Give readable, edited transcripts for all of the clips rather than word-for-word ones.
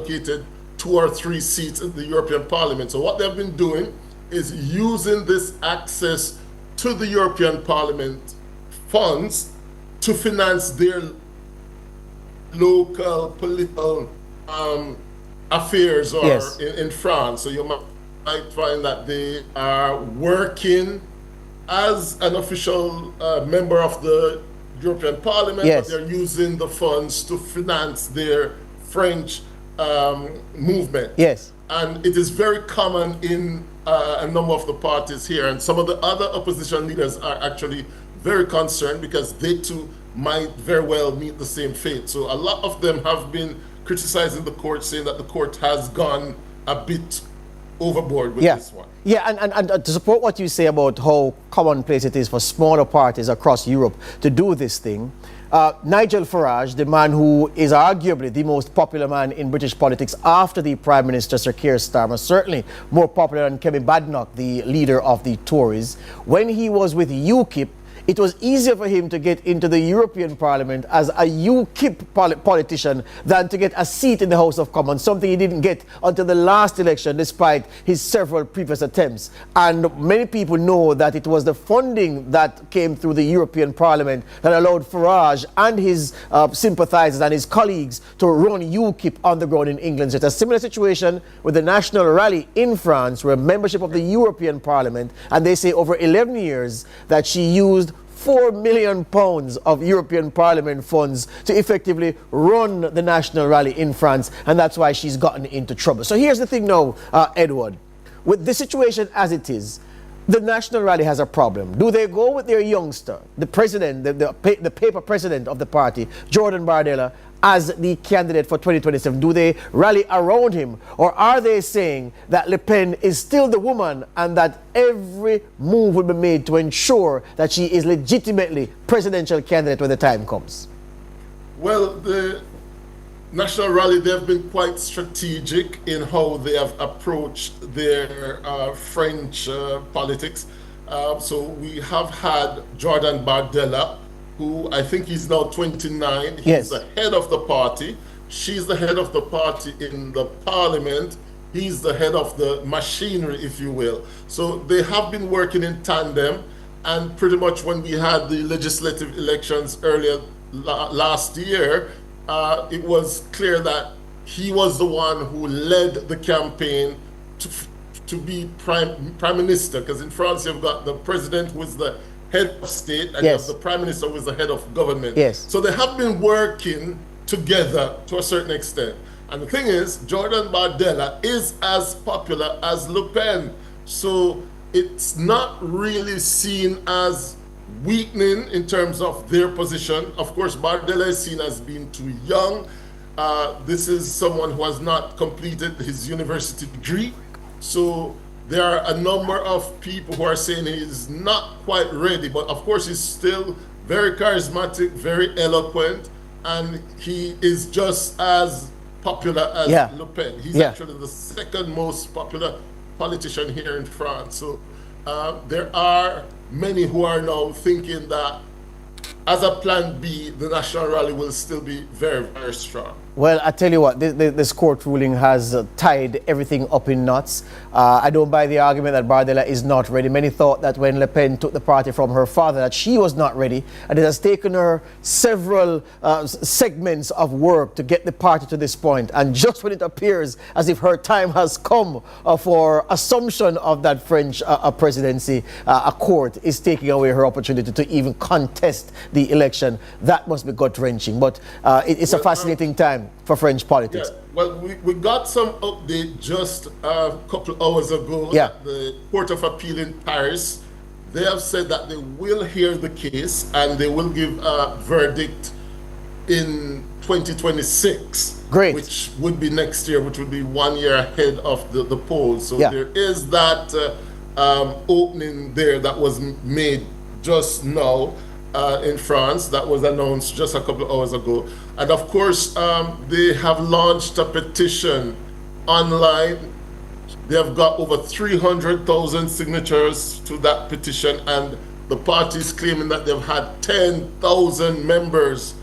allocated 2 or 3 seats in the European Parliament. So what they've been doing is using this access to the European Parliament funds to finance their local political affairs or Yes. in France. So you might find that they are working as an official member of the European Parliament, Yes. but they're using the funds to finance their French movement. Yes. And it is very common in a number of the parties here. And some of the other opposition leaders are actually very concerned because they too might very well meet the same fate. So a lot of them have been criticizing the court, saying that the court has gone a bit overboard with this one. Yeah, and to support what you say about how commonplace it is for smaller parties across Europe to do this thing, Nigel Farage, the man who is arguably the most popular man in British politics after the Prime Minister, Sir Keir Starmer, certainly more popular than Kevin Badenoch, the leader of the Tories, when he was with UKIP, it was easier for him to get into the European Parliament as a UKIP politician than to get a seat in the House of Commons, something he didn't get until the last election, despite his several previous attempts. And many people know that it was the funding that came through the European Parliament that allowed Farage and his sympathizers and his colleagues to run UKIP on the ground in England. So it's a similar situation with the National Rally in France, where membership of the European Parliament, and they say over 11 years that she used £4 million of European Parliament funds to effectively run the National Rally in France, and that's why she's gotten into trouble. So here's the thing now, Edward. With the situation as it is, the National Rally has a problem. Do they go with their youngster, the president, the paper president of the party, Jordan Bardella, as the candidate for 2027? Do they rally around him? Or are they saying that Le Pen is still the woman and that every move will be made to ensure that she is legitimately presidential candidate when the time comes? Well, the National Rally, they've been quite strategic in how they have approached their French politics. So we have had Jordan Bardella, who I think he's now 29. He's Yes. the head of the party. She's the head of the party in the parliament. He's the head of the machinery, if you will. So they have been working in tandem. And pretty much when we had the legislative elections earlier last year, it was clear that he was the one who led the campaign to be prime minister. Because in France, you've got the president who is the head of state, and Yes. the prime minister was the head of government. Yes. So they have been working together to a certain extent. And the thing is, Jordan Bardella is as popular as Le Pen. So it's not really seen as weakening in terms of their position. Of course, Bardella is seen as being too young. This is someone who has not completed his university degree. So there are a number of people who are saying he's not quite ready, but of course he's still very charismatic, very eloquent, and he is just as popular as Le Pen. He's actually the second most popular politician here in France. So there are many who are now thinking that as a plan B, the National Rally will still be very, very strong. Well, I tell you what, this court ruling has tied everything up in knots. I don't buy the argument that Bardella is not ready. Many thought that when Le Pen took the party from her father, that she was not ready. And it has taken her several segments of work to get the party to this point. And just when it appears as if her time has come for assumption of that French presidency, a court is taking away her opportunity to even contest the election. That must be gut-wrenching. But it's a fascinating time for French politics. Yeah. Well, we got some update just a couple hours ago at the Court of Appeal in Paris. They have said that they will hear the case and they will give a verdict in 2026. Great. Which would be next year, which would be 1 year ahead of the polls. So there is that opening there that was made just now in France, that was announced just a couple of hours ago. And of course, they have launched a petition online. They have got over 300,000 signatures to that petition, and the party is claiming that they've had 10,000 members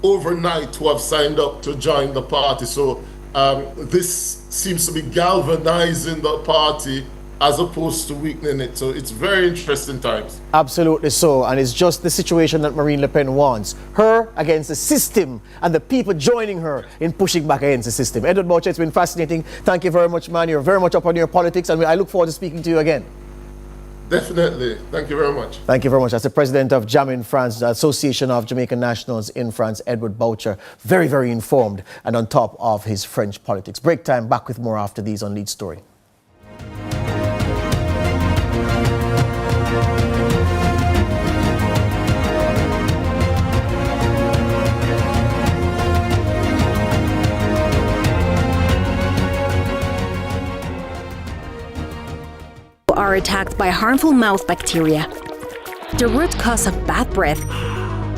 overnight who have signed up to join the party. So this seems to be galvanizing the party as opposed to weakening it. So it's very interesting times. Absolutely so, and it's just the situation that Marine Le Pen wants. Her against the system, and the people joining her in pushing back against the system. Edward Boucher, it's been fascinating. Thank you very much, man. You're very much up on your politics, and I look forward to speaking to you again. Definitely. Thank you very much. Thank you very much. That's the president of JAM in France, the Association of Jamaican Nationals in France, Edward Boucher. Very, very informed and on top of his French politics. Break time. Back with more after these on Lead Story. Are attacked by harmful mouth bacteria. The root cause of bad breath,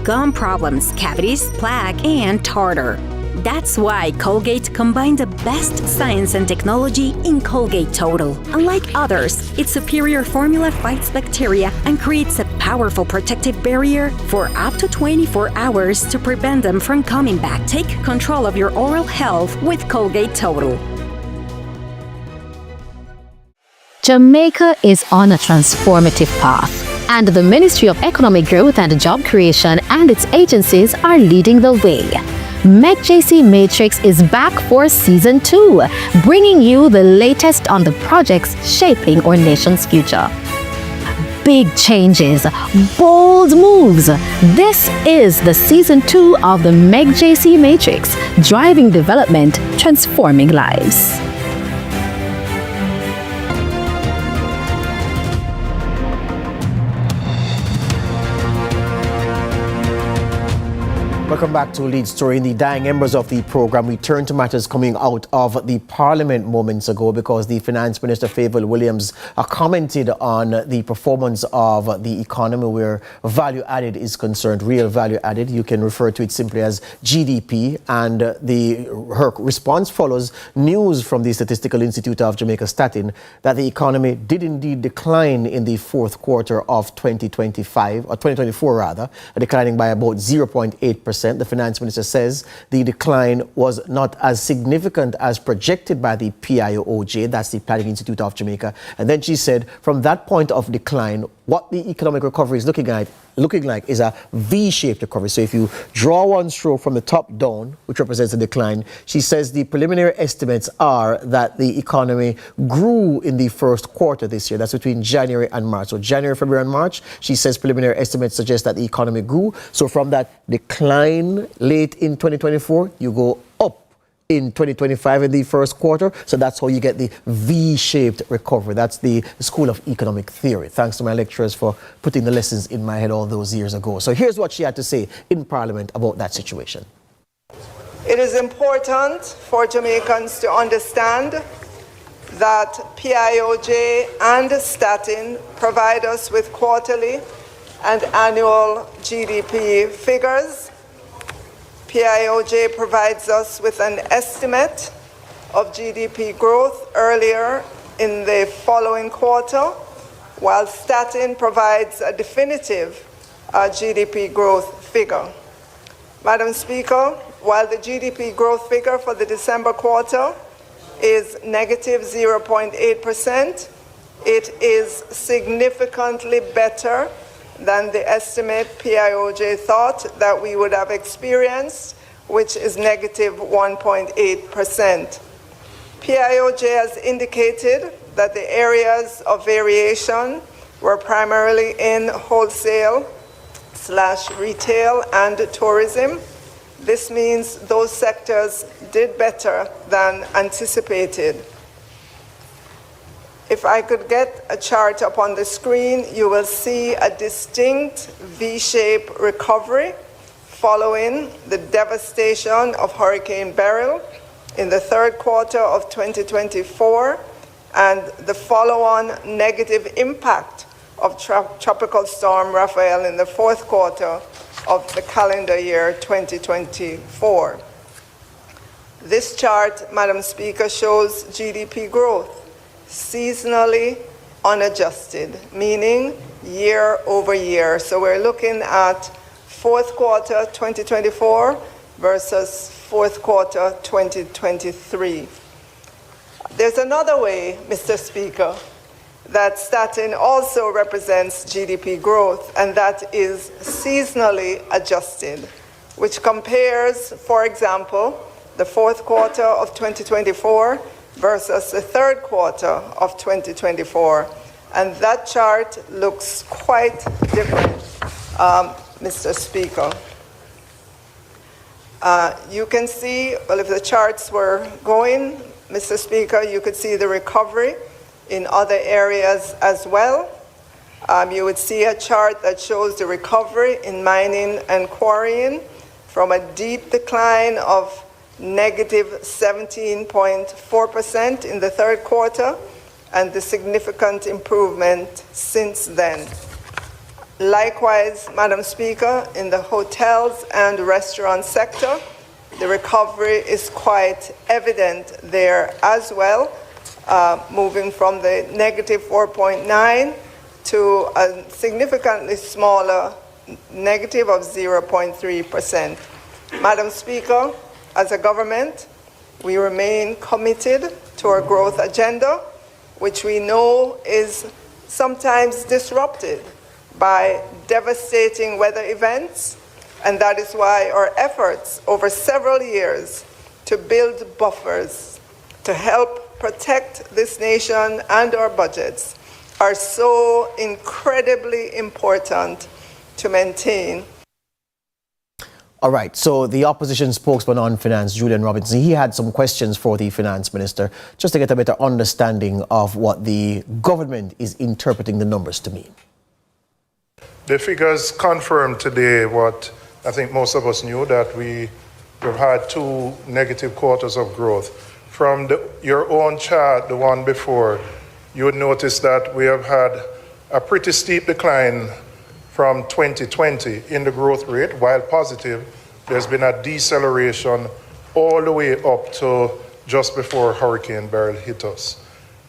gum problems, cavities, plaque, and tartar. That's why Colgate combined the best science and technology in Colgate Total. Unlike others, its superior formula fights bacteria and creates a powerful protective barrier for up to 24 hours to prevent them from coming back. Take control of your oral health with Colgate Total. Jamaica is on a transformative path, and the Ministry of Economic Growth and Job Creation and its agencies are leading the way. MEGJC Matrix is back for Season 2, bringing you the latest on the projects shaping our nation's future. Big changes, bold moves. This is the Season 2 of the MEGJC Matrix, driving development, transforming lives. Welcome back to Lead Story. In the dying embers of the program, we turn to matters coming out of the Parliament moments ago, because the Finance Minister Favour Williams commented on the performance of the economy where value added is concerned, real value added. You can refer to it simply as GDP. And her response follows news from the Statistical Institute of Jamaica stating that the economy did indeed decline in the fourth quarter of 2025, or 2024 rather, declining by about 0.8%. The Finance Minister says the decline was not as significant as projected by the PIOJ, that's the Planning Institute of Jamaica. And then she said, from that point of decline, what the economic recovery is looking like is a V-shaped recovery. So if you draw one stroke from the top down, which represents a decline, she says the preliminary estimates are that the economy grew in the first quarter this year. That's between January and March. So January, February, and March, she says preliminary estimates suggest that the economy grew. So from that decline late in 2024, you go up in 2025 in the first quarter. So that's how you get the V-shaped recovery. That's the School of Economic Theory. Thanks to my lecturers for putting the lessons in my head all those years ago. So here's what she had to say in Parliament about that situation. It is important for Jamaicans to understand that PIOJ and Statin provide us with quarterly and annual GDP figures. PIOJ provides us with an estimate of GDP growth earlier in the following quarter, while Statin provides a definitive GDP growth figure. Madam Speaker, while the GDP growth figure for the December quarter is negative 0.8%, it is significantly better than the estimate PIOJ thought that we would have experienced, which is negative 1.8%. PIOJ has indicated that the areas of variation were primarily in wholesale/retail and tourism. This means those sectors did better than anticipated. If I could get a chart up on the screen, you will see a distinct V-shaped recovery following the devastation of Hurricane Beryl in the third quarter of 2024 and the follow-on negative impact of Tropical Storm Raphael in the fourth quarter of the calendar year 2024. This chart, Madam Speaker, shows GDP growth seasonally unadjusted, meaning year over year. So we're looking at fourth quarter 2024 versus fourth quarter 2023. There's another way, Mr. Speaker, that statin also represents GDP growth, and that is seasonally adjusted, which compares, for example, the fourth quarter of 2024 versus the third quarter of 2024. And that chart looks quite different, Mr. Speaker. You can see, well, if the charts were going, Mr. Speaker, you could see the recovery in other areas as well. You would see a chart that shows the recovery in mining and quarrying from a deep decline of negative 17.4% in the third quarter and the significant improvement since then. Likewise, Madam Speaker, in the hotels and restaurant sector, the recovery is quite evident there as well, moving from the negative 4.9 to a significantly smaller negative of 0.3%. Madam Speaker, as a government, we remain committed to our growth agenda, which we know is sometimes disrupted by devastating weather events, and that is why our efforts over several years to build buffers to help protect this nation and our budgets are so incredibly important to maintain. All right, so the opposition spokesman on finance, Julian Robinson, he had some questions for the finance minister, just to get a better understanding of what the government is interpreting the numbers to mean. The figures confirm today what I think most of us knew, that we've had 2 negative quarters of growth. From your own chart, the one before, you would notice that we have had a pretty steep decline from 2020 in the growth rate. While positive, there's been a deceleration all the way up to just before Hurricane Beryl hit us.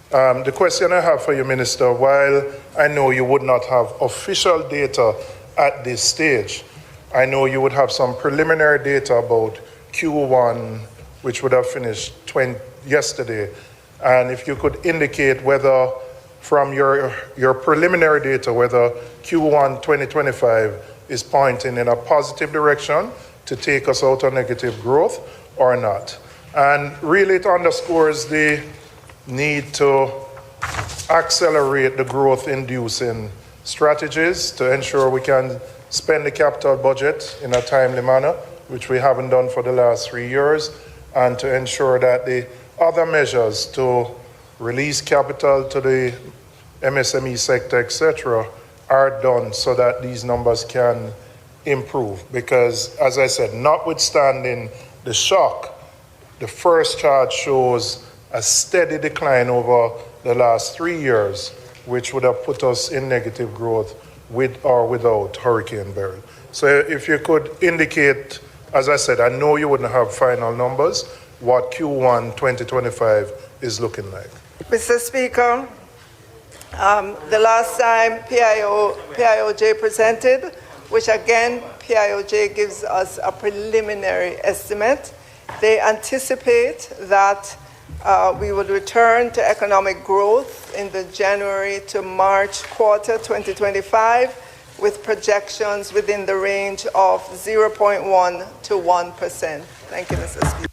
The question I have for you, Minister, while I know you would not have official data at this stage, I know you would have some preliminary data about Q1, which would have finished yesterday. And if you could indicate whether, from your preliminary data, whether Q1 2025 is pointing in a positive direction to take us out of negative growth or not. And really it underscores the need to accelerate the growth-inducing strategies to ensure we can spend the capital budget in a timely manner, which we haven't done for the last 3 years, and to ensure that the other measures to release capital to the MSME sector, etc., are done so that these numbers can improve. Because, as I said, notwithstanding the shock, the first chart shows a steady decline over the last 3 years, which would have put us in negative growth with or without Hurricane Beryl. So if you could indicate, as I said, I know you wouldn't have final numbers, what Q1 2025 is looking like. Mr. Speaker, the last time PIOJ presented, which again, PIOJ gives us a preliminary estimate, they anticipate that we would return to economic growth in the January to March quarter 2025 with projections within the range of 0.1 to 1%. Thank you, Mr. Speaker.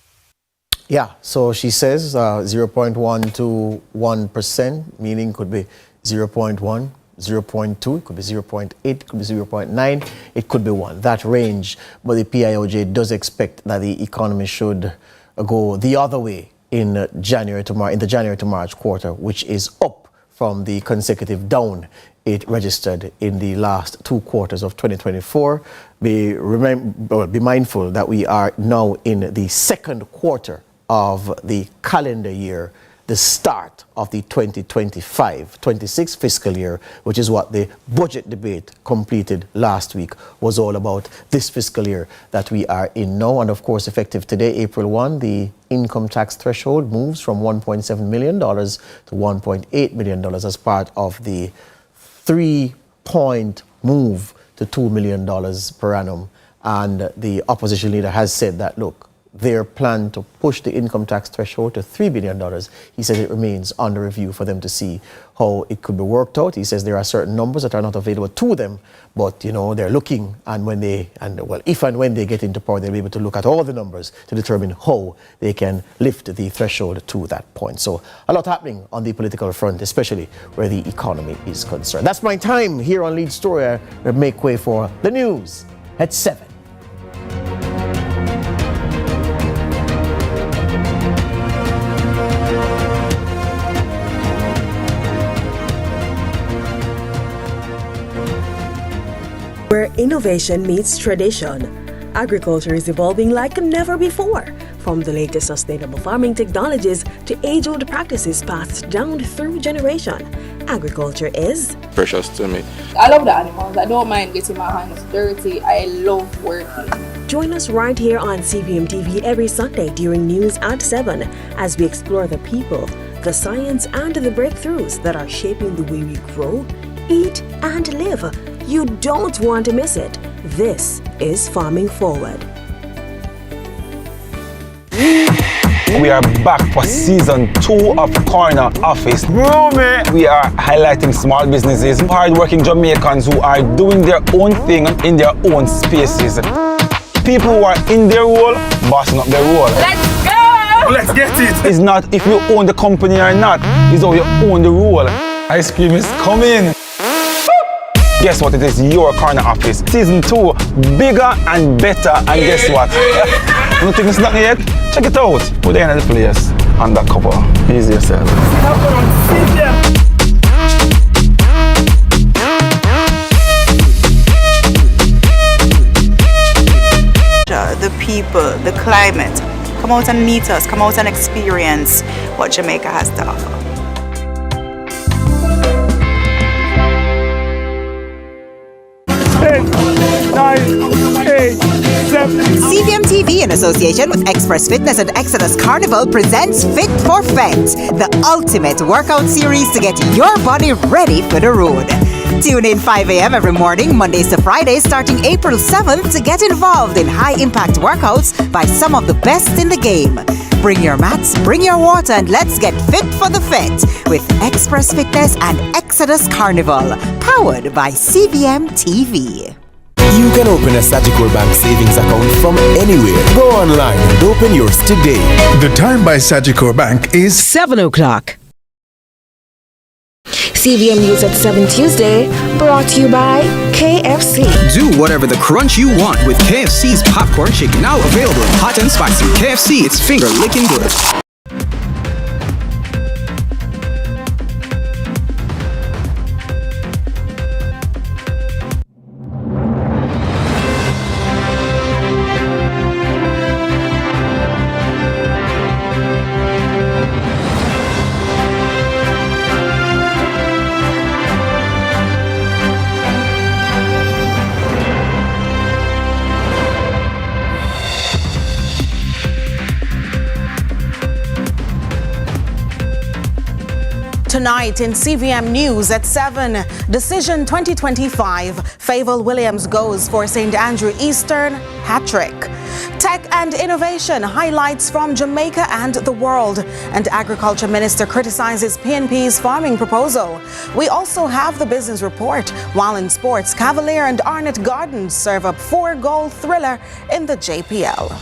Yeah, so she says 0.1 to 1%, meaning could be 0.1, 0.2, it could be 0.8, it could be 0.9, it could be 1, that range. But the PIOJ does expect that the economy should go the other way in the January to March quarter, which is up from the consecutive down it registered in the last 2 quarters of 2024. Be mindful that we are now in the second quarter of the calendar year, the start of the 2025-26 fiscal year, which is what the budget debate completed last week was all about, this fiscal year that we are in now. And of course, effective today, April 1, the income tax threshold moves from $1.7 million to $1.8 million as part of the 3-point move to $2 million per annum. And the opposition leader has said that, look, their plan to push the income tax threshold to $3 billion. He says it remains under review for them to see how it could be worked out. He says there are certain numbers that are not available to them, but they're looking, and if and when they get into power, they'll be able to look at all the numbers to determine how they can lift the threshold to that point. So a lot happening on the political front, especially where the economy is concerned. That's my time here on Lead Story. I make way for the news at 7. Where innovation meets tradition, agriculture is evolving like never before. From the latest sustainable farming technologies to age-old practices passed down through generation, agriculture is precious to me. I love the animals. I don't mind getting my hands dirty. I love working. Join us right here on CVM TV every Sunday during news at 7 as we explore the people, the science, and the breakthroughs that are shaping the way we grow, eat, and live. You don't want to miss it. This is Farming Forward. We are back for season 2 of Corner Office. We are highlighting small businesses, hard-working Jamaicans who are doing their own thing in their own spaces. People who are in their role, bossing up their role. Let's go! Let's get it! It's not if you own the company or not, it's how you own the role. Ice cream is coming. Guess what? It is your Corner Office. Season 2, bigger and better. And guess what? You don't think it's not yet? Check it out. Put the end of the place. Undercover. Easy yourself. The people, the climate. Come out and meet us. Come out and experience what Jamaica has to offer. CVM TV, in association with Express Fitness and Exodus Carnival, presents Fit for Fet, the ultimate workout series to get your body ready for the road. Tune in 5 a.m. every morning, Mondays to Fridays, starting April 7th, to get involved in high-impact workouts by some of the best in the game. Bring your mats, bring your water, and let's get fit for the fit with Express Fitness and Exodus Carnival, powered by CVM TV. You can open a Sagicor Bank savings account from anywhere. Go online and open yours today. The time by Sagicor Bank is 7 o'clock. CVM News at 7 Tuesday, brought to you by KFC. Do whatever the crunch you want with KFC's popcorn chicken, now available in hot and spicy. KFC, it's finger licking good. Tonight in CVM News at 7, Decision 2025, Favour Williams goes for St. Andrew Eastern hat-trick. Tech and innovation, highlights from Jamaica and the world. And Agriculture Minister criticizes PNP's farming proposal. We also have the business report, while in sports, Cavalier and Arnott Gardens serve up 4-goal thriller in the JPL.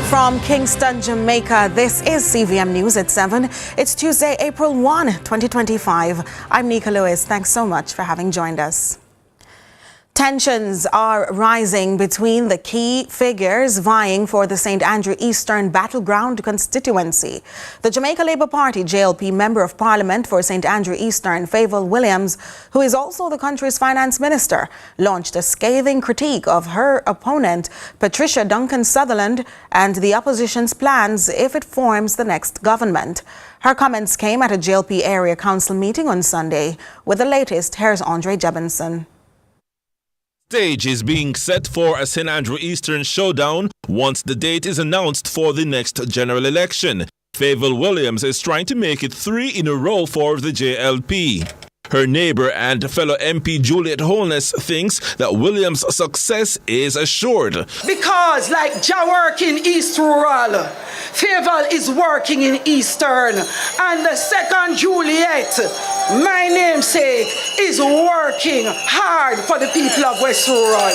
From Kingston, Jamaica, this is CVM News at 7. It's Tuesday, April 1, 2025. I'm Nika Lewis. Thanks so much for having joined us. Tensions are rising between the key figures vying for the St. Andrew Eastern Battleground constituency. The Jamaica Labour Party JLP Member of Parliament for St. Andrew Eastern, Fiscal Williams, who is also the country's finance minister, launched a scathing critique of her opponent, Patricia Duncan Sutherland, and the opposition's plans if it forms the next government. Her comments came at a JLP area council meeting on Sunday. With the latest, here's Andre Jebinson. Stage is being set for a St. Andrew Eastern showdown once the date is announced for the next general election. Fiscal Williams is trying to make it 3 in a row for the JLP. Her neighbor and fellow MP Juliet Holness thinks that Williams' success is assured. Because like Ja work in East Rural, Fiscal is working in Eastern, and the second Juliet, my namesake, is working hard for the people of West Rural.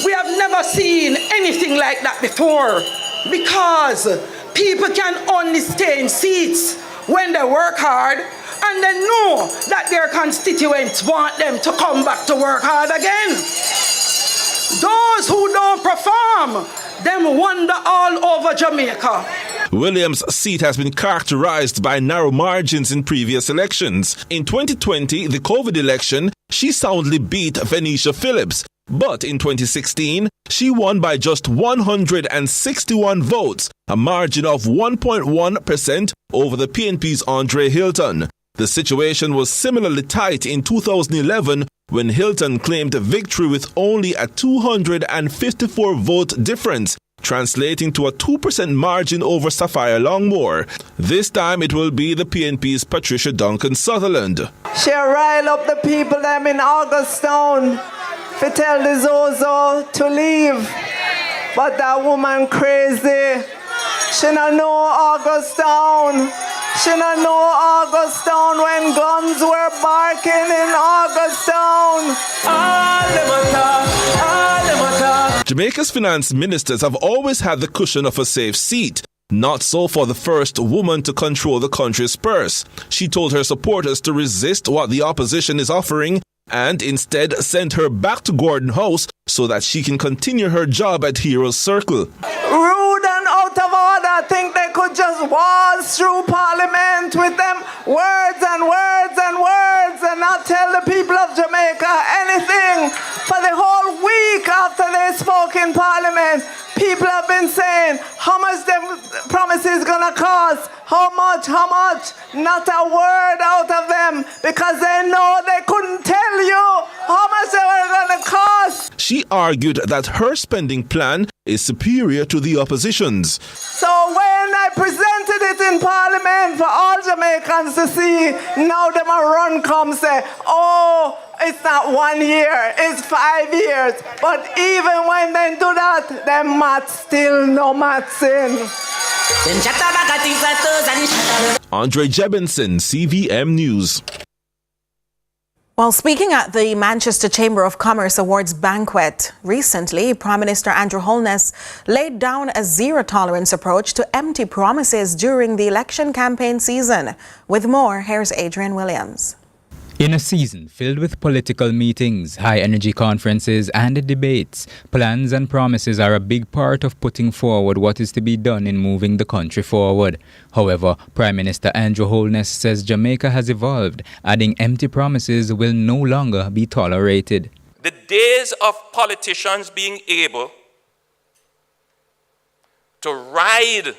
We have never seen anything like that before, because people can only stay in seats when they work hard and they know that their constituents want them to come back to work hard again. Those who don't perform, them wander all over Jamaica. Williams' seat has been characterized by narrow margins in previous elections. In 2020, the COVID election, she soundly beat Venetia Phillips. But in 2016, she won by just 161 votes, a margin of 1.1% over the PNP's Andre Hilton. The situation was similarly tight in 2011 when Hilton claimed victory with only a 254 vote difference, translating to a 2% margin over Sapphire Longmore. This time it will be the PNP's Patricia Duncan Sutherland. She rile up the people them in Augustown to tell the Zozo to leave. But that woman crazy. She don't know Augustown. She don't know Augustown when guns were barking in Augustown. Jamaica's finance ministers have always had the cushion of a safe seat. Not so for the first woman to control the country's purse. She told her supporters to resist what the opposition is offering and instead sent her back to Gordon House so that she can continue her job at Heroes Circle. Rude and out of order, think they could just waltz through Parliament with them words and words and words and not tell the people of Jamaica anything. For the whole week after they spoke in Parliament, people have been saying how much them promises gonna cost, how much, not a word out of them because they know they couldn't tell you how much they were gonna cost. She argued that her spending plan is superior to the opposition's. So when I presented it in Parliament for all Jamaicans to see, now them a run come say, oh, it's not 1 year, it's 5 years. But even when they do that, them maths still no maths in. Andre Jebinson, CVM News. While speaking at the Manchester Chamber of Commerce Awards banquet recently, Prime Minister Andrew Holness laid down a zero-tolerance approach to empty promises during the election campaign season. With more, here's Adrian Williams. In a season filled with political meetings, high-energy conferences and debates, plans and promises are a big part of putting forward what is to be done in moving the country forward. However, Prime Minister Andrew Holness says Jamaica has evolved, adding empty promises will no longer be tolerated. The days of politicians being able to ride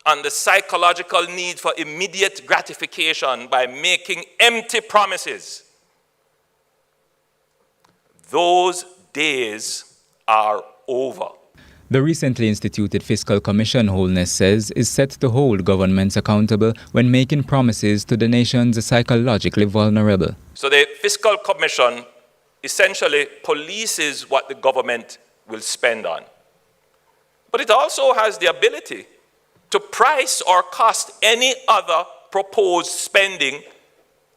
on the psychological need for immediate gratification by making empty promises, those days are over. The recently instituted Fiscal Commission, Holness says, is set to hold governments accountable when making promises to the nation's psychologically vulnerable. So the Fiscal Commission essentially polices what the government will spend on. But it also has the ability to price or cost any other proposed spending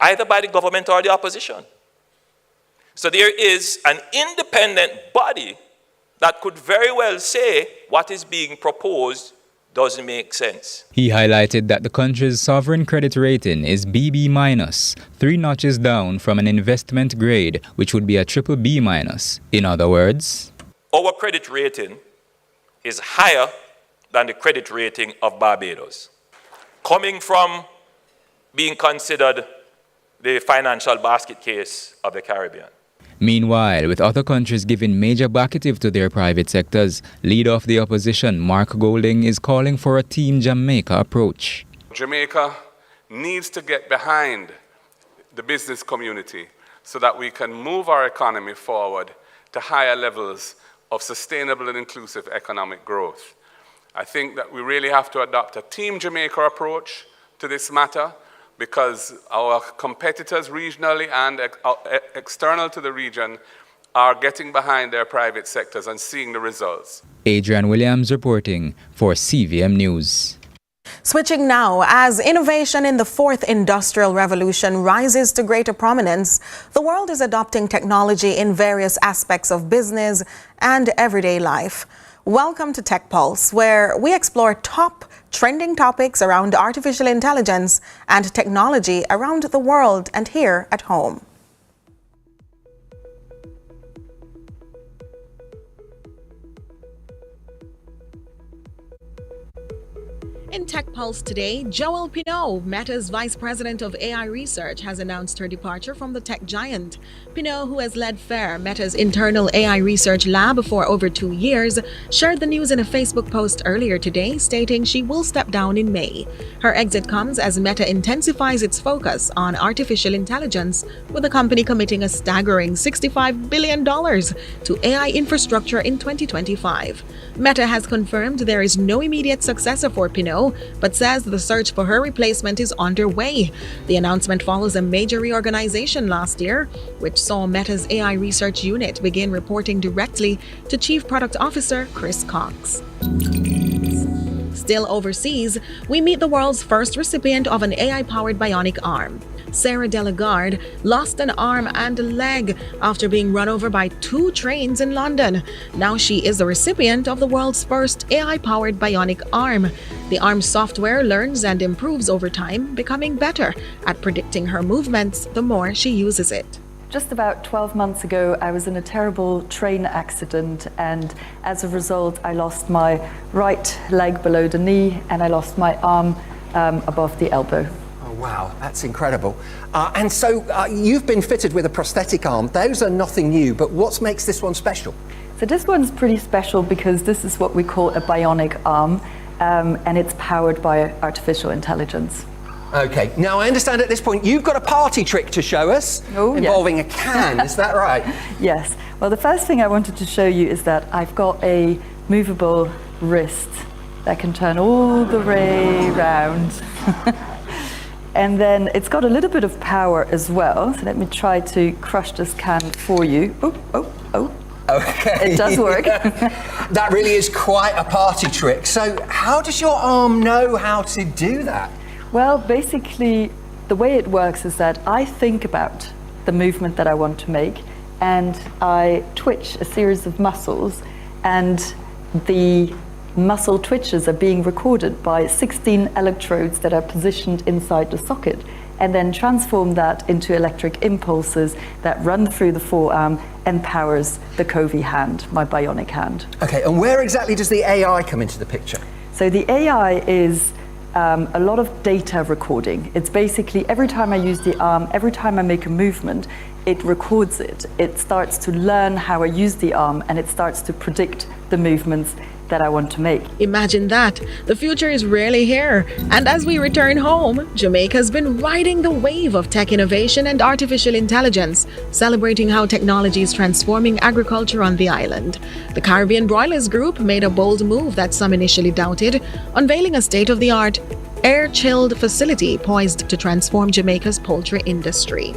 either by the government or the opposition. So there is an independent body that could very well say what is being proposed doesn't make sense. He highlighted that the country's sovereign credit rating is BB-, 3 notches down from an investment grade, which would be a BBB-. In other words, our credit rating is higher than the credit rating of Barbados, coming from being considered the financial basket case of the Caribbean. Meanwhile, with other countries giving major backative to their private sectors, leader of the opposition, Mark Golding, is calling for a Team Jamaica approach. Jamaica needs to get behind the business community so that we can move our economy forward to higher levels of sustainable and inclusive economic growth. I think that we really have to adopt a Team Jamaica approach to this matter, because our competitors regionally and external to the region are getting behind their private sectors and seeing the results. Adrian Williams reporting for CVM News. Switching now, as innovation in the fourth industrial revolution rises to greater prominence, the world is adopting technology in various aspects of business and everyday life. Welcome to Tech Pulse, where we explore top trending topics around artificial intelligence and technology around the world and here at home. In Tech Pulse today, Joelle Pineau, Meta's Vice President of AI Research, has announced her departure from the tech giant. Pineau, who has led FAIR, Meta's internal AI research lab, for over 2 years, shared the news in a Facebook post earlier today, stating she will step down in May. Her exit comes as Meta intensifies its focus on artificial intelligence, with the company committing a staggering $65 billion to AI infrastructure in 2025. Meta has confirmed there is no immediate successor for Pineau, but says the search for her replacement is underway. The announcement follows a major reorganization last year, which saw Meta's AI research unit begin reporting directly to Chief Product Officer Chris Cox. Still overseas, we meet the world's first recipient of an AI-powered bionic arm. Sarah Delagarde lost an arm and a leg after being run over by 2 trains in London. Now she is the recipient of the world's first AI-powered bionic arm. The arm's software learns and improves over time, becoming better at predicting her movements the more she uses it. Just about 12 months ago, I was in a terrible train accident, and as a result, I lost my right leg below the knee and I lost my arm above the elbow. Oh, wow, that's incredible. And so you've been fitted with a prosthetic arm. Those are nothing new, but what makes this one special? So this one's pretty special because this is what we call a bionic arm, and it's powered by artificial intelligence. Okay, now I understand at this point you've got a party trick to show us involving a can, is that right? Yes. Well, the first thing I wanted to show you is that I've got a movable wrist that can turn all the way round. And then it's got a little bit of power as well. So let me try to crush this can for you. Oh. Okay. It does work. That really is quite a party trick. So how does your arm know how to do that? Well, basically, the way it works is that I think about the movement that I want to make, and I twitch a series of muscles, and the muscle twitches are being recorded by 16 electrodes that are positioned inside the socket, and then transform that into electric impulses that run through the forearm and powers the Covey hand, my bionic hand. Okay, and where exactly does the AI come into the picture? So the AI is a lot of data recording. It's basically every time I use the arm, every time I make a movement, it records it. It starts to learn how I use the arm, and it starts to predict the movements that I want to make. Imagine that. The future is really here. And as we return home, Jamaica's been riding the wave of tech innovation and artificial intelligence, celebrating how technology is transforming agriculture on the island. The Caribbean Broilers Group made a bold move that some initially doubted, unveiling a state-of-the-art air-chilled facility poised to transform Jamaica's poultry industry.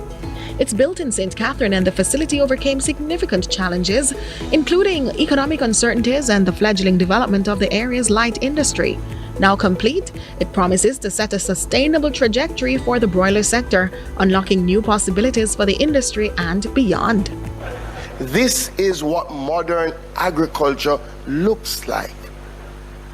It's built in St. Catherine, and the facility overcame significant challenges, including economic uncertainties and the fledgling development of the area's light industry. Now complete, it promises to set a sustainable trajectory for the broiler sector, unlocking new possibilities for the industry and beyond. This is what modern agriculture looks like.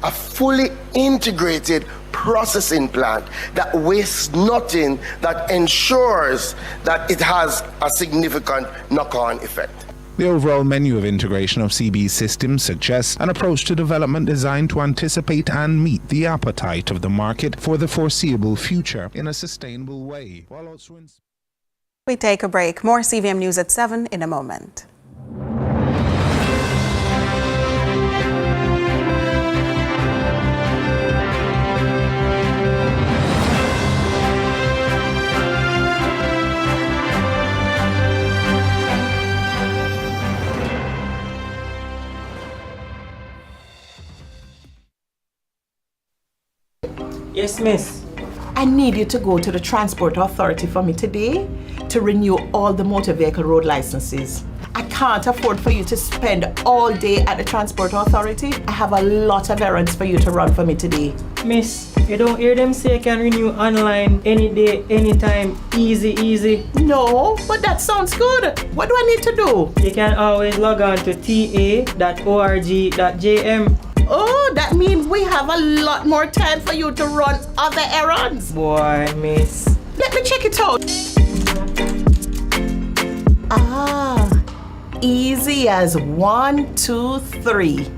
a fully integrated processing plant that wastes nothing, that ensures that it has a significant knock-on effect. The overall menu of integration of CB's systems suggests an approach to development designed to anticipate and meet the appetite of the market for the foreseeable future in a sustainable way. We take a break. More CVM News at 7 in a moment. Yes, miss. I need you to go to the Transport Authority for me today to renew all the motor vehicle road licenses. I can't afford for you to spend all day at the Transport Authority. I have a lot of errands for you to run for me today. Miss, you don't hear them say you can renew online any day, anytime, easy. No, but that sounds good. What do I need to do? You can always log on to ta.org.jm. Oh, that means we have a lot more time for you to run other errands. Boy, miss. Let me check it out. Ah, easy as 1, 2, 3.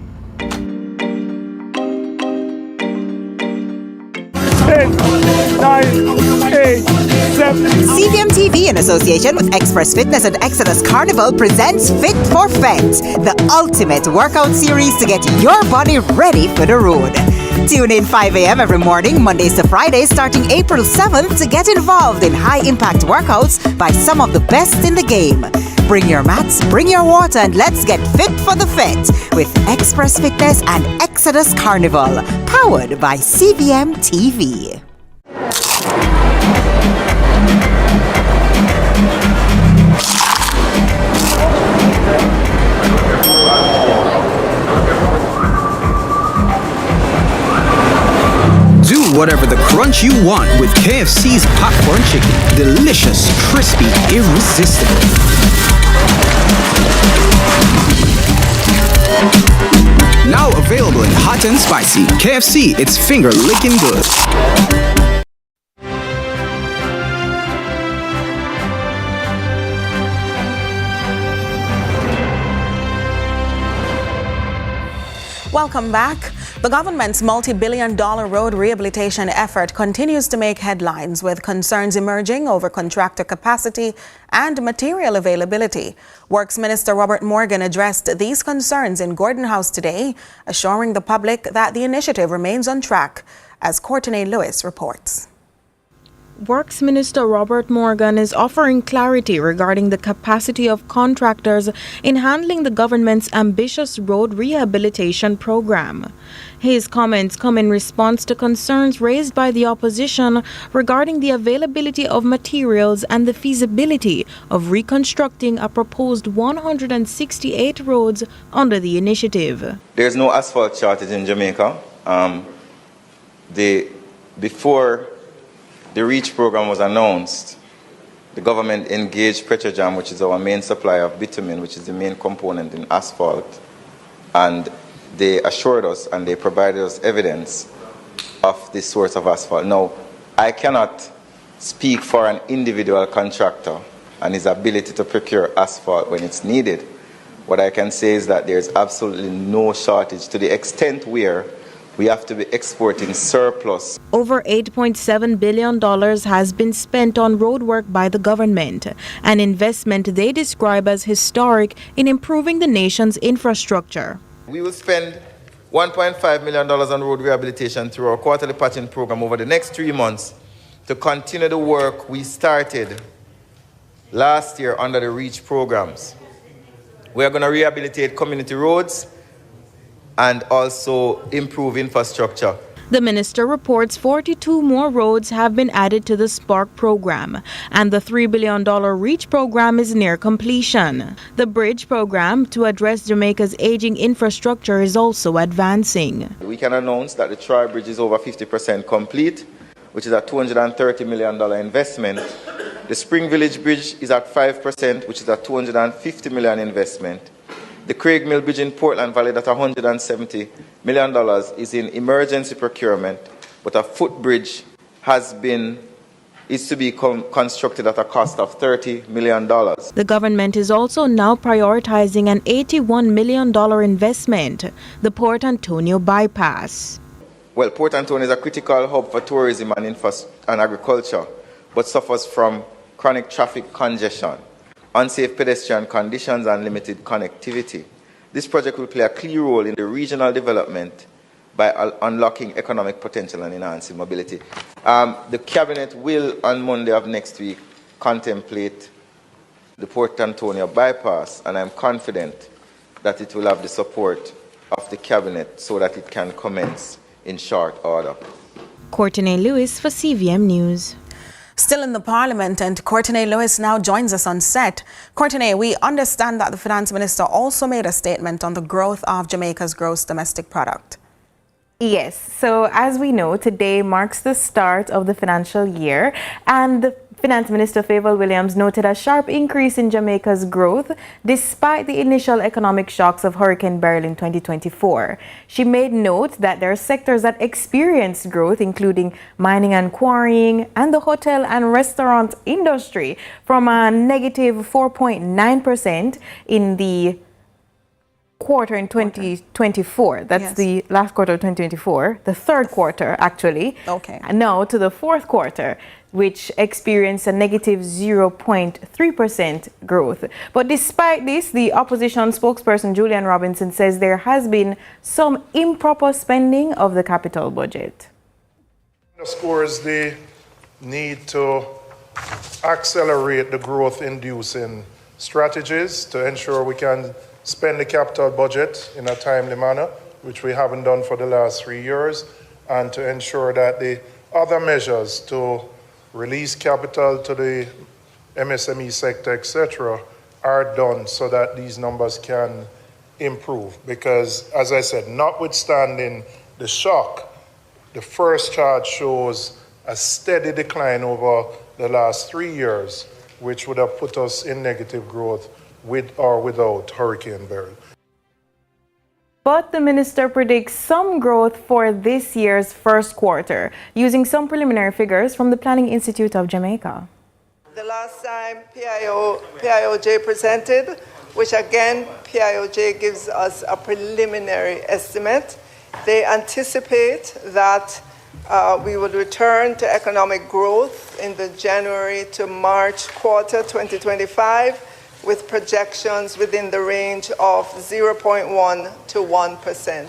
10, 9, 8, 7. CVM TV in association with Express Fitness and Exodus Carnival presents Fit for Fet, the ultimate workout series to get your body ready for the road. Tune in 5 a.m. every morning, Mondays to Fridays, starting April 7th to get involved in high-impact workouts by some of the best in the game. Bring your mats, bring your water, and let's get fit for the fit with Express Fitness and Exodus Carnival, powered by CVM TV. Do whatever the crunch you want with KFC's popcorn chicken. Delicious, crispy, irresistible. Now available in hot and spicy. KFC, it's finger licking good. Welcome back. The government's multi-billion-dollar road rehabilitation effort continues to make headlines with concerns emerging over contractor capacity and material availability. Works Minister Robert Morgan addressed these concerns in Gordon House today, assuring the public that the initiative remains on track, as Courtney Lewis reports. Works Minister Robert Morgan is offering clarity regarding the capacity of contractors in handling the government's ambitious road rehabilitation program. His comments come in response to concerns raised by the opposition regarding the availability of materials and the feasibility of reconstructing a proposed 168 roads under the initiative. There's no asphalt shortage in Jamaica. Before the REACH program was announced, the government engaged Petrojam, which is our main supplier of bitumen, which is the main component in asphalt, and they assured us and they provided us evidence of this source of asphalt. Now, I cannot speak for an individual contractor and his ability to procure asphalt when it's needed. What I can say is that there's absolutely no shortage to the extent where we have to be exporting surplus. Over $8.7 billion has been spent on road work by the government, an investment they describe as historic in improving the nation's infrastructure. We will spend $1.5 million on road rehabilitation through our quarterly patching program over the next 3 months to continue the work we started last year under the REACH programs. We are going to rehabilitate community roads and also improve infrastructure. The minister reports 42 more roads have been added to the Spark program, and the $3 billion REACH program is near completion. The Bridge program to address Jamaica's aging infrastructure is also advancing. We can announce that the Troy Bridge is over 50% complete, which is a $230 million investment. The Spring Village Bridge is at 5%, which is a $250 million investment. The Craig Mill Bridge in Portland valued at $170 million is in emergency procurement, but a footbridge is to be constructed at a cost of $30 million. The government is also now prioritizing an $81 million investment, the Port Antonio bypass. Well, Port Antonio is a critical hub for tourism and agriculture, but suffers from chronic traffic congestion, unsafe pedestrian conditions, and limited connectivity. This project will play a key role in the regional development by unlocking economic potential and enhancing mobility. The Cabinet will, on Monday of next week, contemplate the Port Antonio bypass, and I'm confident that it will have the support of the Cabinet so that it can commence in short order. Courtney Lewis for CVM News. Still in the Parliament, and Courtney Lewis now joins us on set. Courtney, we understand that the Finance Minister also made a statement on the growth of Jamaica's gross domestic product. Yes, so as we know, today marks the start of the financial year, and the Finance Minister Favour Williams noted a sharp increase in Jamaica's growth despite the initial economic shocks of Hurricane Beryl in 2024. She made note that there are sectors that experienced growth, including mining and quarrying and the hotel and restaurant industry, from a negative 4.9% in the quarter in 2024. That's the last quarter of 2024, the third quarter actually. Okay. And now to the fourth quarter, which experienced a negative 0.3% growth. But despite this, the opposition spokesperson Julian Robinson says there has been some improper spending of the capital budget. Underscores the need to accelerate the growth-inducing strategies to ensure we can spend the capital budget in a timely manner, which we haven't done for the last 3 years, and to ensure that the other measures to release capital to the MSME sector, etc., are done so that these numbers can improve. Because, as I said, notwithstanding the shock, the first chart shows a steady decline over the last 3 years, which would have put us in negative growth with or without Hurricane Beryl. But the minister predicts some growth for this year's first quarter, using some preliminary figures from the Planning Institute of Jamaica. The last time PIOJ presented, which again, PIOJ gives us a preliminary estimate, they anticipate that we would return to economic growth in the January to March quarter 2025, with projections within the range of 0.1 to 1%.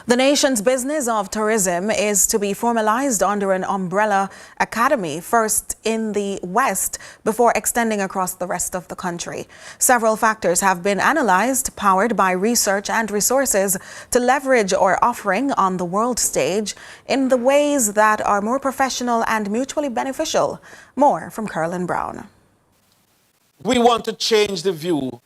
The nation's business of tourism is to be formalized under an umbrella academy, first in the West, before extending across the rest of the country. Several factors have been analyzed, powered by research and resources, to leverage our offering on the world stage in the ways that are more professional and mutually beneficial. More from Carolyn Brown. We want to change the view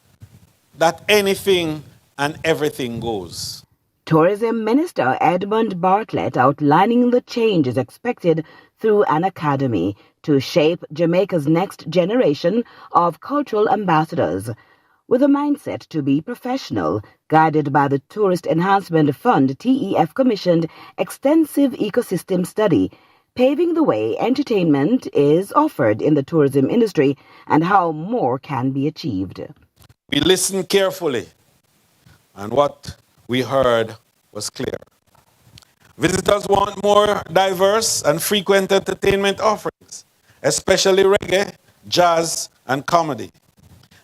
that anything and everything goes. Tourism Minister Edmund Bartlett outlining the changes expected through an academy to shape Jamaica's next generation of cultural ambassadors, with a mindset to be professional, guided by the Tourist Enhancement Fund TEF commissioned extensive ecosystem study, paving the way entertainment is offered in the tourism industry and how more can be achieved. We listened carefully, and what we heard was clear. Visitors want more diverse and frequent entertainment offerings, especially reggae, jazz, and comedy.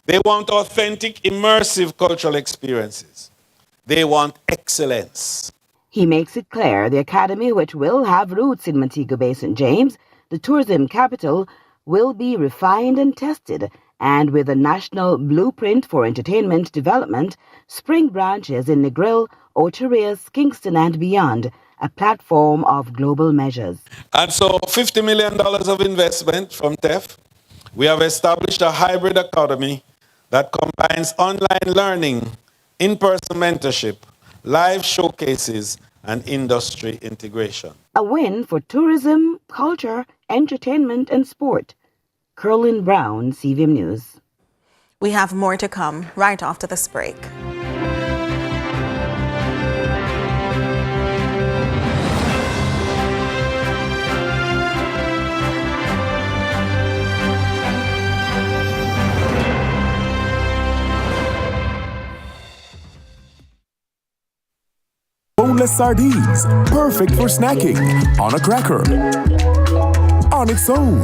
They want authentic, immersive cultural experiences. They want excellence. He makes it clear the academy, which will have roots in Montego Bay, St. James, the tourism capital, will be refined and tested, and with a national blueprint for entertainment development, spring branches in Negril, Oterias, Kingston and beyond, a platform of global measures. And so $50 million of investment from TEF, we have established a hybrid academy that combines online learning, in-person mentorship, live showcases, and industry integration. A win for tourism, culture, entertainment, and sport. Carolyn Brown, CVM News. We have more to come right after this break. Boneless sardines, perfect for snacking on a cracker, on its own.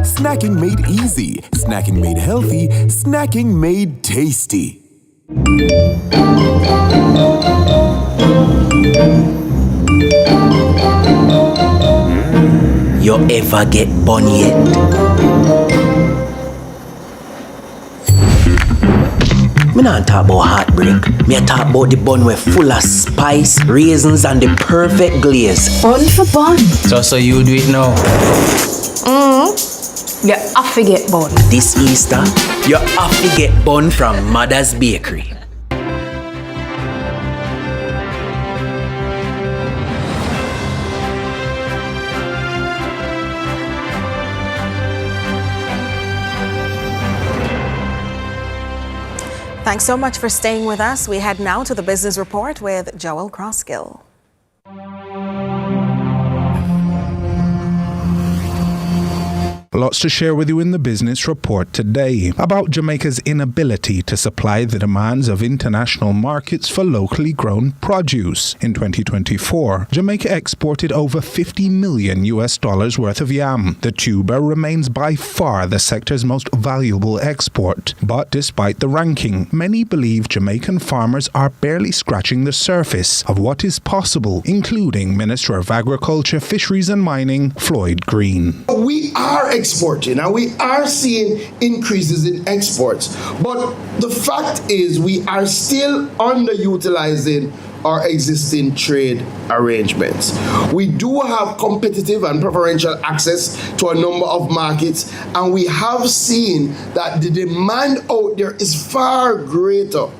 Snacking made easy, snacking made healthy, snacking made tasty. You ever get bun yet? Me not talk about heartbreak. Me a talk about the bun where full of spice, raisins, and the perfect glaze. Bun for bun. So you do it now. You have to get bun. This Easter, you have to get bun from Mother's Bakery. Thanks so much for staying with us. We head now to the business report with Joel Crosskill. Lots to share with you in the business report today about Jamaica's inability to supply the demands of international markets for locally grown produce. In 2024, Jamaica exported over $50 million worth of yam. The tuber remains by far the sector's most valuable export. But despite the ranking, many believe Jamaican farmers are barely scratching the surface of what is possible, including Minister of Agriculture, Fisheries and Mining, Floyd Green. We are exporting and we are seeing increases in exports, but the fact is we are still underutilizing our existing trade arrangements. We do have competitive and preferential access to a number of markets, and we have seen that the demand out there is far greater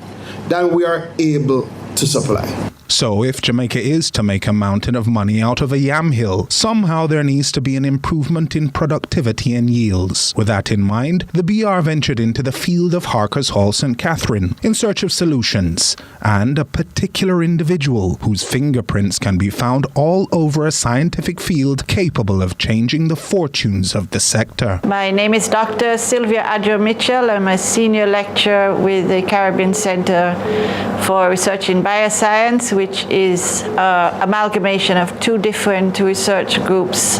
than we are able to supply. So if Jamaica is to make a mountain of money out of a yam hill, somehow there needs to be an improvement in productivity and yields. With that in mind, the BR ventured into the field of Harker's Hall, St. Catherine, in search of solutions, and a particular individual whose fingerprints can be found all over a scientific field capable of changing the fortunes of the sector. My name is Dr. Sylvia Adjo-Mitchell. I'm a senior lecturer with the Caribbean Center for Research in Bioscience, which is an amalgamation of two different research groups.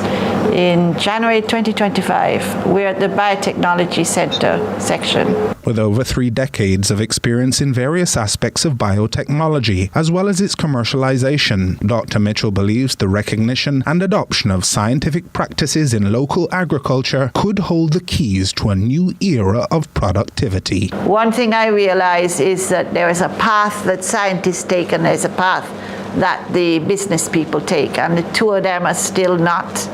In January 2025, we're at the Biotechnology Center section. With over 3 decades of experience in various aspects of biotechnology, as well as its commercialization, Dr. Mitchell believes the recognition and adoption of scientific practices in local agriculture could hold the keys to a new era of productivity. One thing I realize is that there is a path that scientists take and there's a path that the business people take, and the two of them are still not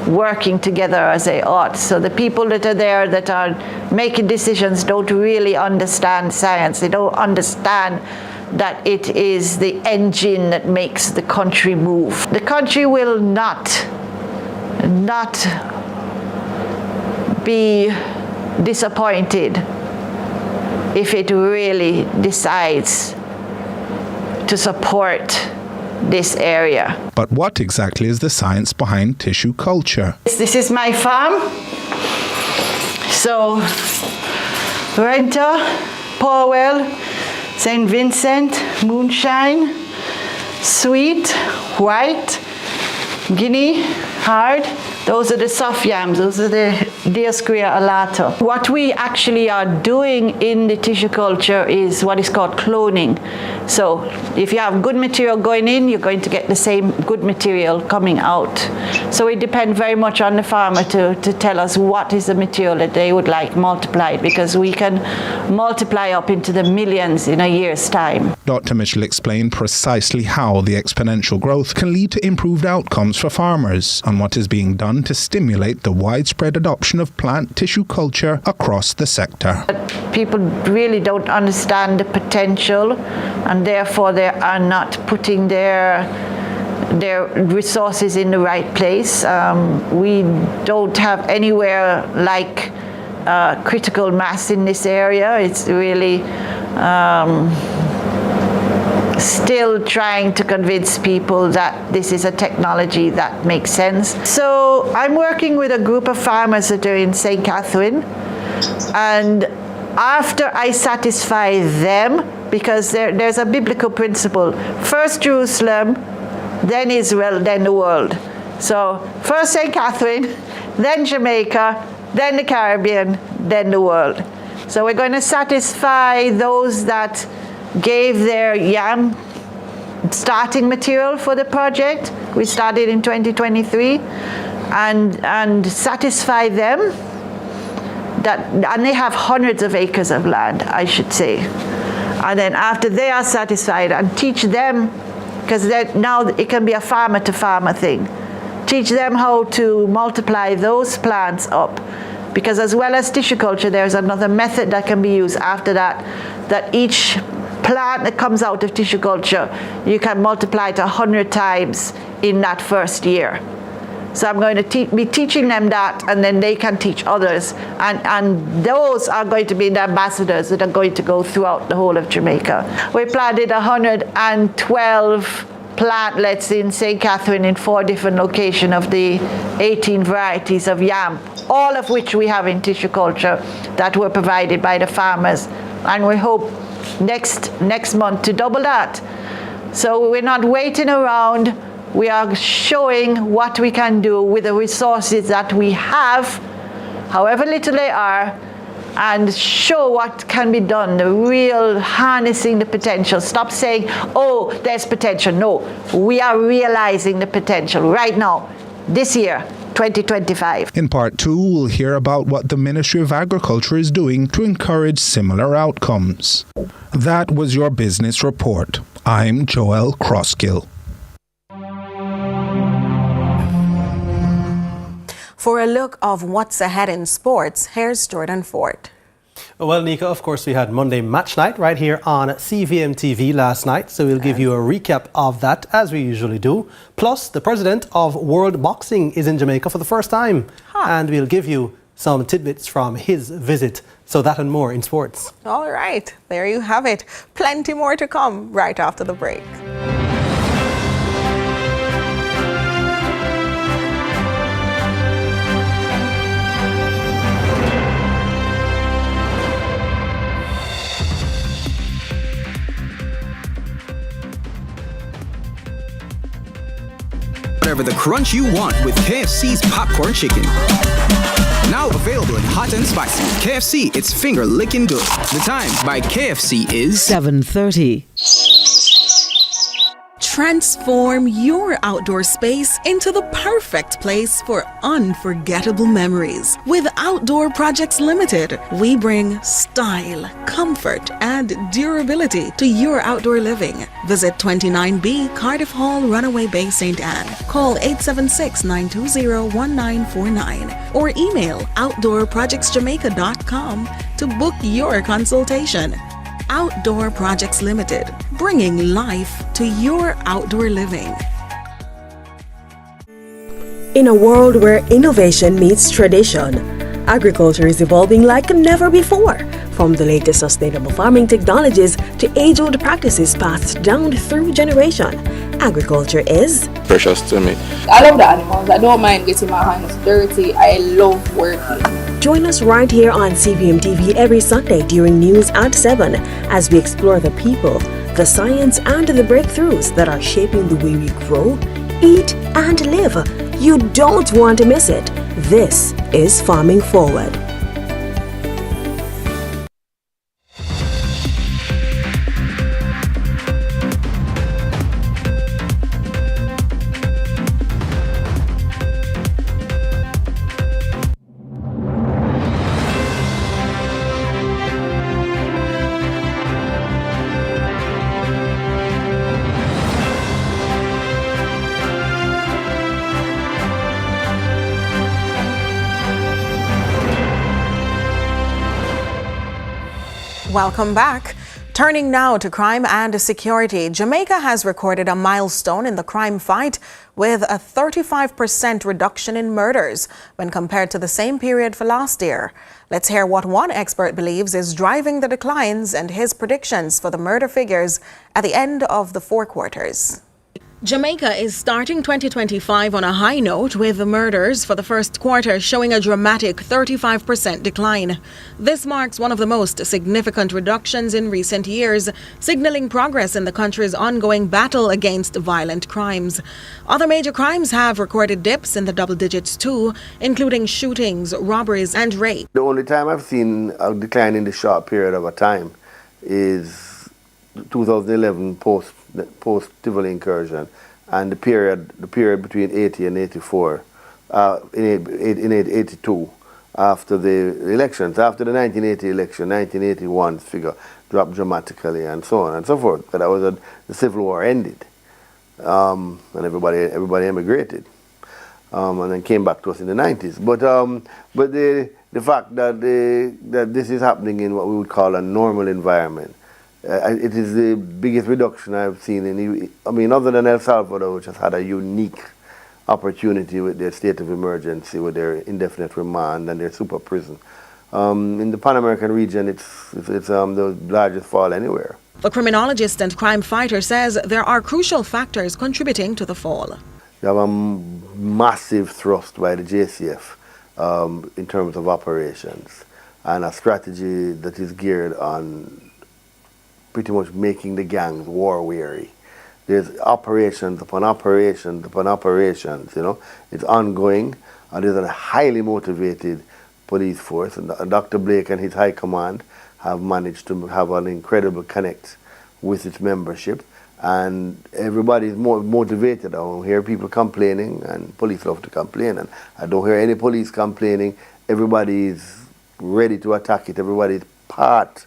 working together as they ought. So the people that are there that are making decisions don't really understand science. They don't understand that it is the engine that makes the country move. The country will not be disappointed if it really decides to support this area. But what exactly is the science behind tissue culture? This is my farm. So, Renta, Powell, St. Vincent, Moonshine, Sweet, White, Guinea, Hard. Those are the soft yams. Those are the Dioscrea alato. What we actually are doing in the tissue culture is what is called cloning. So if you have good material going in, you're going to get the same good material coming out. So it depends very much on the farmer to tell us what is the material that they would like multiplied, because we can multiply up into the millions in a year's time. Dr. Mitchell explained precisely how the exponential growth can lead to improved outcomes for farmers and what is being done to stimulate the widespread adoption of plant tissue culture across the sector. People really don't understand the potential, and therefore they are not putting their resources in the right place. We don't have anywhere like critical mass in this area. It's really still trying to convince people that this is a technology that makes sense. So I'm working with a group of farmers that are in St. Catherine, and after I satisfy them, because there's a biblical principle, first Jerusalem, then Israel, then the world. So first St. Catherine, then Jamaica, then the Caribbean, then the world. So we're going to satisfy those that gave their yam starting material for the project. We started in 2023, and satisfy them. And they have hundreds of acres of land, I should say. And then after they are satisfied, and teach them, because now it can be a farmer to farmer thing. Teach them how to multiply those plants up. Because as well as tissue culture, there's another method that can be used after that, that each plant that comes out of tissue culture, you can multiply it 100 times in that first year. So I'm going to be teaching them that, and then they can teach others. And those are going to be the ambassadors that are going to go throughout the whole of Jamaica. We planted 112 plantlets in St. Catherine in 4 different locations of the 18 varieties of yam, all of which we have in tissue culture that were provided by the farmers. And we hope next month to double that. So we're not waiting around. We are showing what we can do with the resources that we have, however little they are, and show what can be done, the real harnessing the potential. Stop saying, oh, there's potential. No, we are realizing the potential right now, this year, 2025. In part 2, we'll hear about what the Ministry of Agriculture is doing to encourage similar outcomes. That was your business report. I'm Joel Crosskill. For a look of what's ahead in sports, here's Jordan Ford. Well, Nika, of course, we had Monday Match Night right here on CVM TV last night, so we'll give you a recap of that, as we usually do. Plus, the president of World Boxing is in Jamaica for the first time, and we'll give you some tidbits from his visit. So that and more in sports. All right, there you have it. Plenty more to come right after the break. Whatever the crunch you want with KFC's popcorn chicken. Now available and hot and spicy. KFC, it's finger licking good. The time by KFC is 7:30. Transform your outdoor space into the perfect place for unforgettable memories. With Outdoor Projects Limited, we bring style, comfort, and durability to your outdoor living. Visit 29B Cardiff Hall, Runaway Bay, St. Anne. Call 876-920-1949 or email outdoorprojectsjamaica.com to book your consultation. Outdoor Projects Limited, bringing life to your outdoor living. In a world where innovation meets tradition, agriculture is evolving like never before. From the latest sustainable farming technologies to age-old practices passed down through generation, agriculture is precious to me. I love the animals. I don't mind getting my hands dirty. I love working. Join us right here on CVM TV every Sunday during news at 7 as we explore the people, the science, and the breakthroughs that are shaping the way we grow, eat, and live. You don't want to miss it. This is Farming Forward. Welcome back. Turning now to crime and security, Jamaica has recorded a milestone in the crime fight with a 35% reduction in murders when compared to the same period for last year. Let's hear what one expert believes is driving the declines and his predictions for the murder figures at the end of the 4 quarters. Jamaica is starting 2025 on a high note, with the murders for the first quarter showing a dramatic 35% decline. This marks one of the most significant reductions in recent years, signaling progress in the country's ongoing battle against violent crimes. Other major crimes have recorded dips in the double digits too, including shootings, robberies and rape. The only time I've seen a decline in the short period of a time is 2011 post-Tivoli incursion, and the period between 80 and 84, in 82, after the elections, after the 1980 election, 1981 figure dropped dramatically, and so on and so forth. But that was the Civil War ended, and everybody emigrated, and then came back to us in the 90s. But the fact that this is happening in what we would call a normal environment. It is the biggest reduction I've seen other than El Salvador, which has had a unique opportunity with their state of emergency, with their indefinite remand and their super prison. In the Pan American region, it's the largest fall anywhere. The criminologist and crime fighter says there are crucial factors contributing to the fall. You have a massive thrust by the JCF in terms of operations, and a strategy that is geared on pretty much making the gangs war-weary. There's operations upon operations upon operations, It's ongoing, and there's a highly motivated police force, and Dr. Blake and his high command have managed to have an incredible connect with its membership, and everybody is more motivated. I don't hear people complaining, and police love to complain, and I don't hear any police complaining. Everybody is ready to attack it. Everybody is part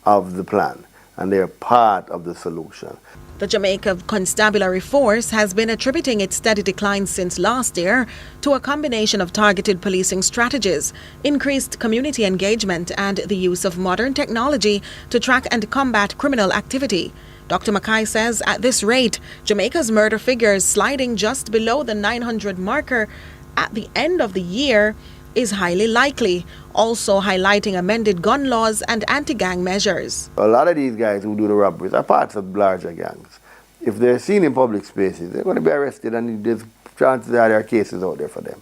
of the plan, and they're part of the solution. The Jamaica Constabulary Force has been attributing its steady decline since last year to a combination of targeted policing strategies, increased community engagement, and the use of modern technology to track and combat criminal activity. Dr. Mackay says at this rate, Jamaica's murder figures sliding just below the 900 marker at the end of the year is highly likely, also highlighting amended gun laws and anti-gang measures. A lot of these guys who do the robberies are parts of larger gangs. If they're seen in public spaces, they're going to be arrested, and there's chances that there are cases out there for them.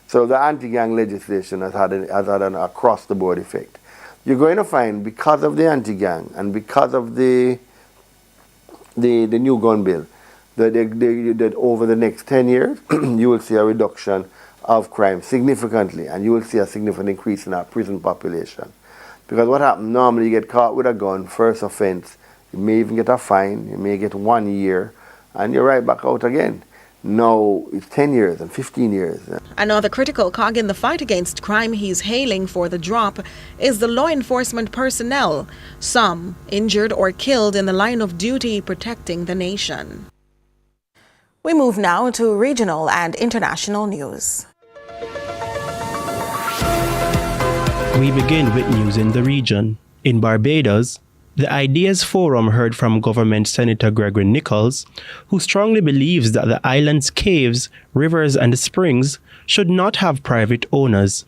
So the anti-gang legislation has had an across-the-board effect. You're going to find, because of the anti-gang and because of the new gun bill, that over the next 10 years, you will see a reduction of crime significantly, and you will see a significant increase in our prison population. Because what happens, normally you get caught with a gun, first offense, you may even get a fine, you may get 1 year, and you're right back out again. Now it's 10 years and 15 years. Another critical cog in the fight against crime he's hailing for the drop is the law enforcement personnel, some injured or killed in the line of duty protecting the nation. We move now to regional and international news. We begin with news in the region. In Barbados, the Ideas Forum heard from Government Senator Gregory Nichols, who strongly believes that the island's caves, rivers and springs should not have private owners.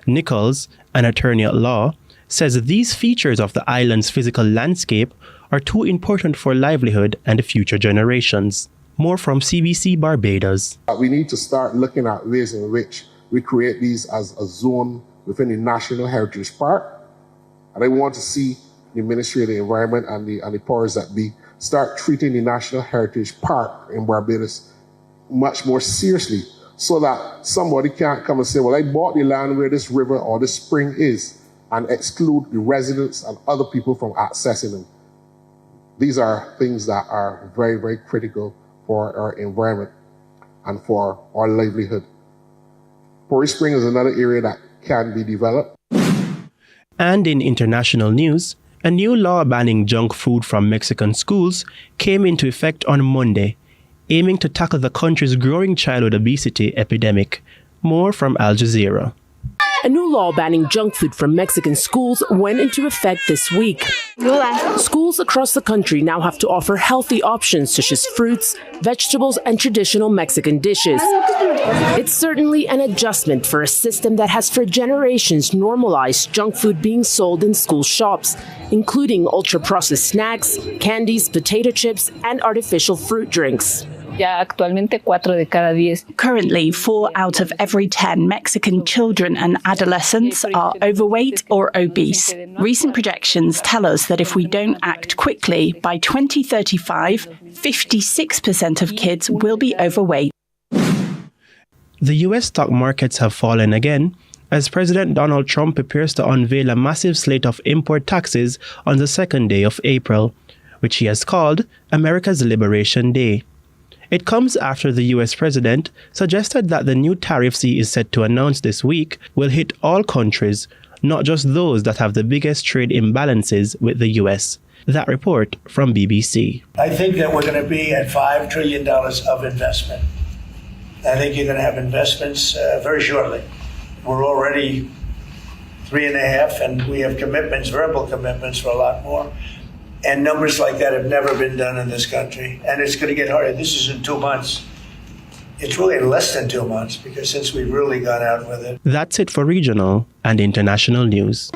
Nichols, an attorney at law, says these features of the island's physical landscape are too important for livelihood and future generations. More from CBC Barbados. We need to start looking at ways in which we create these as a zone within the National Heritage Park. And I want to see the Ministry of the Environment and the powers that be start treating the National Heritage Park in Barbados much more seriously, so that somebody can't come and say, well, I bought the land where this river or this spring is, and exclude the residents and other people from accessing them. These are things that are very, very critical for our environment and for our livelihood. Porry Spring is another area that can be developed. And in international news, a new law banning junk food from Mexican schools came into effect on Monday, aiming to tackle the country's growing childhood obesity epidemic. More from Al Jazeera. A new law banning junk food from Mexican schools went into effect this week. Schools across the country now have to offer healthy options such as fruits, vegetables, and traditional Mexican dishes. It's certainly an adjustment for a system that has for generations normalized junk food being sold in school shops, including ultra-processed snacks, candies, potato chips, and artificial fruit drinks. Currently, 4 out of every 10 Mexican children and adolescents are overweight or obese. Recent projections tell us that if we don't act quickly, by 2035, 56% of kids will be overweight. The U.S. stock markets have fallen again as President Donald Trump prepares to unveil a massive slate of import taxes on the second day of April, which he has called America's Liberation Day. It comes after the U.S. president suggested that the new tariffs he is set to announce this week will hit all countries, not just those that have the biggest trade imbalances with the U.S. That report from BBC. I think that we're going to be at $5 trillion of investment. I think you're going to have investments very shortly. We're already 3.5, and we have commitments, verbal commitments for a lot more. And numbers like that have never been done in this country. And it's going to get harder. This is in 2 months. It's really in less than 2 months because since we've really gone out with it. That's it for regional and international news.